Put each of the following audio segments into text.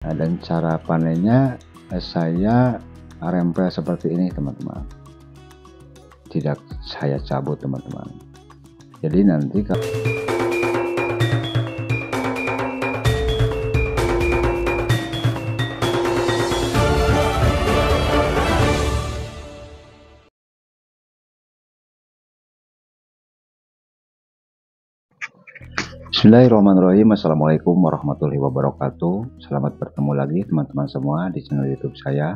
Nah, dan cara panennya saya rempel seperti ini teman-teman, tidak saya cabut teman-teman. Jadi nanti Bismillahirrahmanirrahim. Assalamualaikum warahmatullahi wabarakatuh. Selamat bertemu lagi teman-teman semua di channel YouTube saya.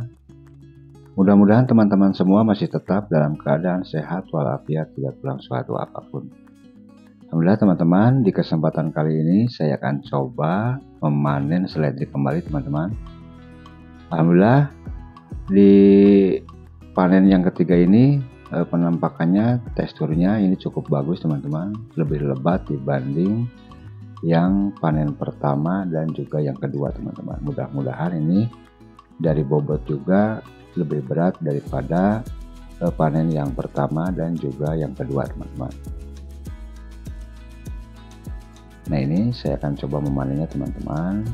Mudah-mudahan teman-teman semua masih tetap dalam keadaan sehat walafiat, tidak kurang suatu apapun. Alhamdulillah teman-teman, di kesempatan kali ini saya akan coba memanen seledri kembali teman-teman. Alhamdulillah di panen yang ketiga ini penampakannya, teksturnya ini cukup bagus teman-teman, lebih lebat dibanding yang panen pertama dan juga yang kedua teman-teman. Mudah-mudahan ini dari bobot juga lebih berat daripada panen yang pertama dan juga yang kedua teman-teman. Nah, ini saya akan coba memanennya teman-teman.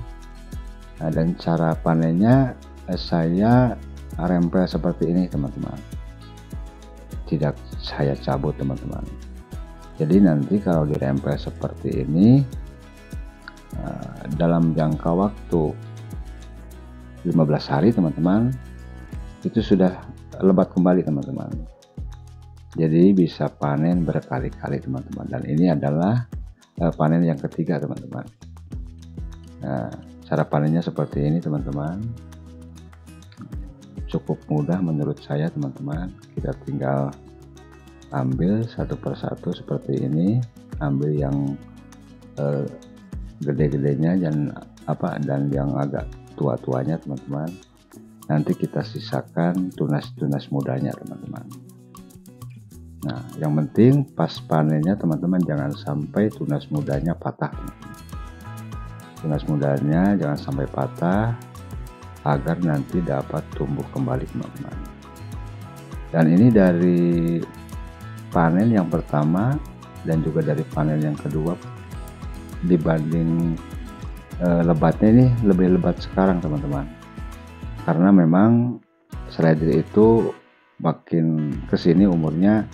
Nah, dan cara panennya saya rempel seperti ini teman-teman, tidak saya cabut teman-teman. Jadi nanti kalau dirempel seperti ini dalam jangka waktu 15 hari teman-teman, itu sudah lebat kembali teman-teman. Jadi bisa panen berkali-kali teman-teman. Dan ini adalah panen yang ketiga teman-teman. Nah, cara panennya seperti ini teman-teman, cukup mudah menurut saya teman-teman. Kita tinggal ambil satu persatu seperti ini, ambil yang gede-gedenya dan yang agak tua-tuanya teman-teman. Nanti kita sisakan tunas-tunas mudanya teman-teman. Nah, yang penting pas panennya teman-teman jangan sampai tunas mudanya patah teman-teman. Tunas mudanya jangan sampai patah agar nanti dapat tumbuh kembali teman-teman. Dan ini dari panen yang pertama dan juga dari panen yang kedua, dibanding lebatnya ini lebih lebat sekarang teman-teman, karena memang seledri itu makin kesini umurnya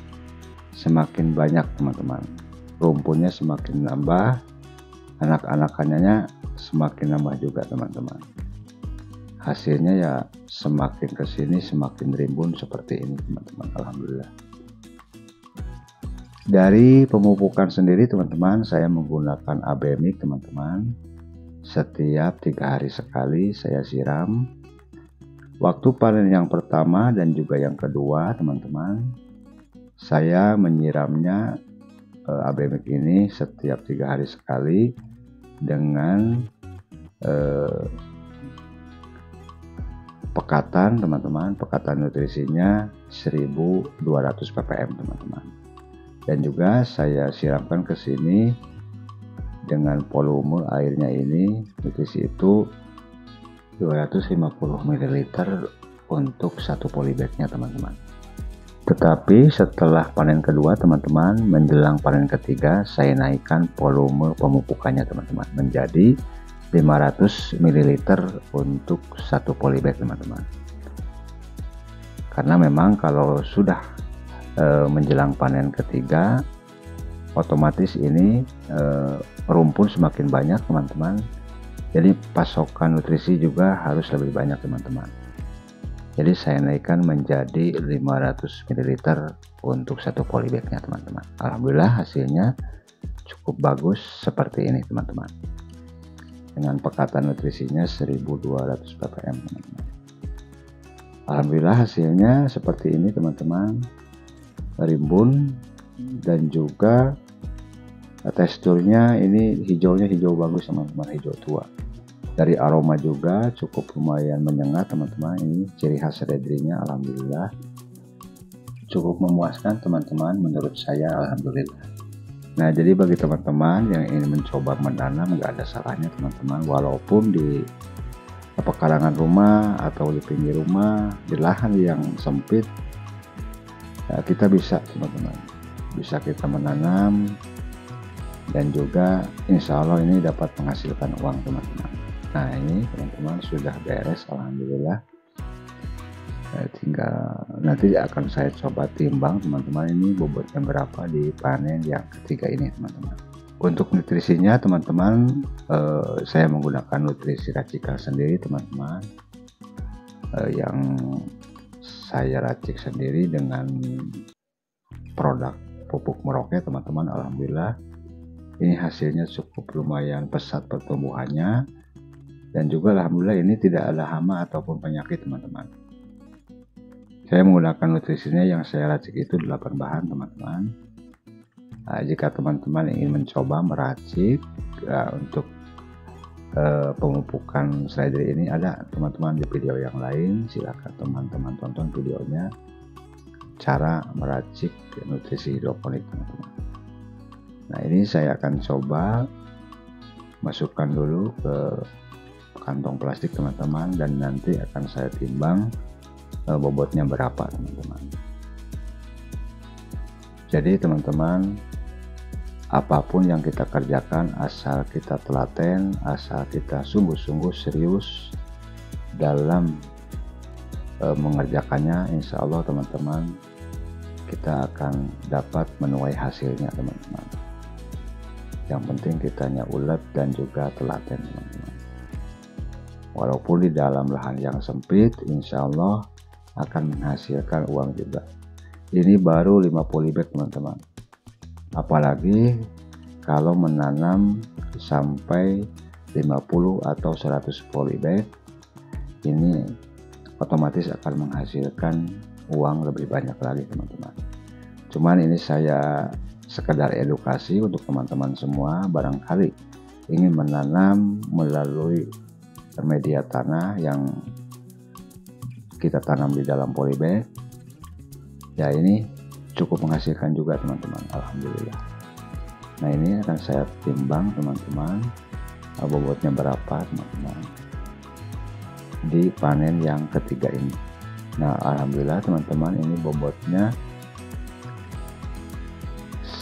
semakin banyak teman-teman, rumputnya semakin nambah, anak-anakannya semakin nambah juga teman-teman. Hasilnya ya semakin kesini semakin rimbun seperti ini teman-teman. Alhamdulillah. Dari pemupukan sendiri teman-teman, saya menggunakan ABMIK teman-teman. Setiap 3 hari sekali saya siram. Waktu panen yang pertama dan juga yang kedua teman-teman, saya menyiramnya ABMIK ini setiap 3 hari sekali dengan pekatan teman-teman. Pekatan nutrisinya 1200 ppm teman-teman. Dan juga saya siramkan ke sini dengan volume airnya ini, nutrisi itu 250 ml untuk satu polybagnya teman-teman. Tetapi setelah panen kedua teman-teman, menjelang panen ketiga, saya naikkan volume pemupukannya teman-teman menjadi 500 ml untuk satu polybag teman-teman. Karena memang kalau sudah menjelang panen ketiga, otomatis ini rumpun semakin banyak teman-teman. Jadi pasokan nutrisi juga harus lebih banyak teman-teman. Jadi saya naikkan menjadi 500 ml untuk satu polybagnya teman-teman. Alhamdulillah hasilnya cukup bagus seperti ini teman-teman, dengan pekatan nutrisinya 1200 ppm teman-teman. Alhamdulillah hasilnya seperti ini teman-teman, rimbun dan juga teksturnya ini hijaunya hijau bagus teman-teman, hijau tua. Dari aroma juga cukup lumayan menyengat teman-teman. Ini ciri khas seledrinya. Alhamdulillah cukup memuaskan teman-teman menurut saya. Alhamdulillah. Nah, jadi bagi teman-teman yang ingin mencoba menanam, nggak ada salahnya teman-teman, walaupun di pekarangan rumah atau di pinggir rumah, di lahan yang sempit, ya, kita bisa teman-teman, bisa kita menanam dan juga insya Allah ini dapat menghasilkan uang teman-teman. Nah ini teman-teman sudah beres, alhamdulillah. Tinggal nanti akan saya coba timbang teman-teman, ini bobotnya berapa di panen yang ketiga ini teman-teman. Untuk nutrisinya teman-teman, saya menggunakan nutrisi Racika sendiri teman-teman, yang saya racik sendiri dengan produk pupuk Merauke teman-teman. Alhamdulillah ini hasilnya cukup lumayan pesat pertumbuhannya, dan juga alhamdulillah ini tidak ada hama ataupun penyakit teman-teman. Saya menggunakan nutrisinya yang saya racik itu 8 bahan teman-teman. Nah, jika teman-teman ingin mencoba meracik untuk pemupukan seledri ini, ada teman-teman di video yang lain, silakan teman-teman tonton videonya cara meracik nutrisi hidroponik teman-teman. Nah ini saya akan coba masukkan dulu ke kantong plastik teman-teman, dan nanti akan saya timbang bobotnya berapa teman-teman. Jadi teman-teman, apapun yang kita kerjakan asal kita telaten, asal kita sungguh-sungguh serius dalam mengerjakannya, insya Allah teman-teman kita akan dapat menuai hasilnya teman-teman. Yang penting kitanya ulet dan juga telaten teman-teman. Walaupun di dalam lahan yang sempit, insya Allah akan menghasilkan uang juga. Ini baru 5 polybag teman-teman, apalagi kalau menanam sampai 50 atau 100 polybag, ini otomatis akan menghasilkan uang lebih banyak lagi teman-teman. Cuman ini saya sekedar edukasi untuk teman-teman semua, barangkali ingin menanam melalui media tanah yang kita tanam di dalam polybag, ya ini cukup menghasilkan juga teman-teman, alhamdulillah. Nah ini akan saya timbang teman-teman, bobotnya berapa teman-teman di panen yang ketiga ini. Nah alhamdulillah teman-teman, ini bobotnya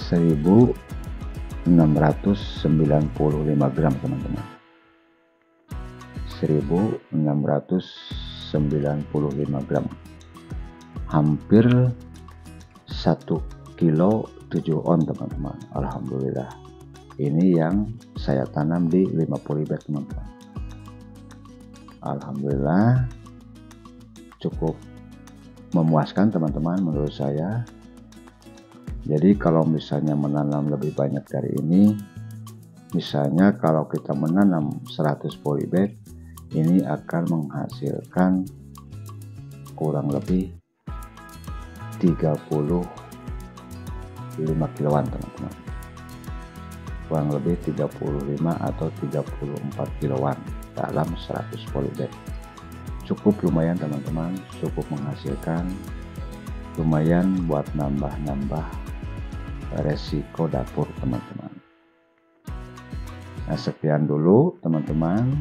1695 gram teman-teman, 1695 gram, hampir 1 kilo 7 on teman-teman. Alhamdulillah ini yang saya tanam di 5 polybag teman-teman. Alhamdulillah cukup memuaskan teman-teman menurut saya. Jadi kalau misalnya menanam lebih banyak dari ini, misalnya kalau kita menanam 100 polybag, ini akan menghasilkan kurang lebih 35 kiloan teman-teman, kurang lebih 35 atau 34 kiloan dalam 100 polybag. Cukup lumayan teman-teman, cukup menghasilkan, lumayan buat nambah-nambah resiko dapur teman-teman. Nah sekian dulu teman-teman,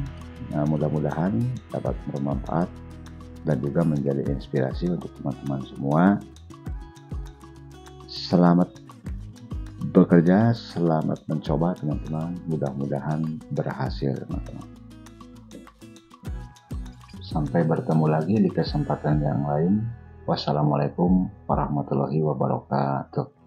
nah, mudah-mudahan dapat bermanfaat dan juga menjadi inspirasi untuk teman-teman semua. Selamat bekerja, selamat mencoba teman-teman, mudah-mudahan berhasil teman-teman. Sampai bertemu lagi di kesempatan yang lain. Wassalamualaikum warahmatullahi wabarakatuh.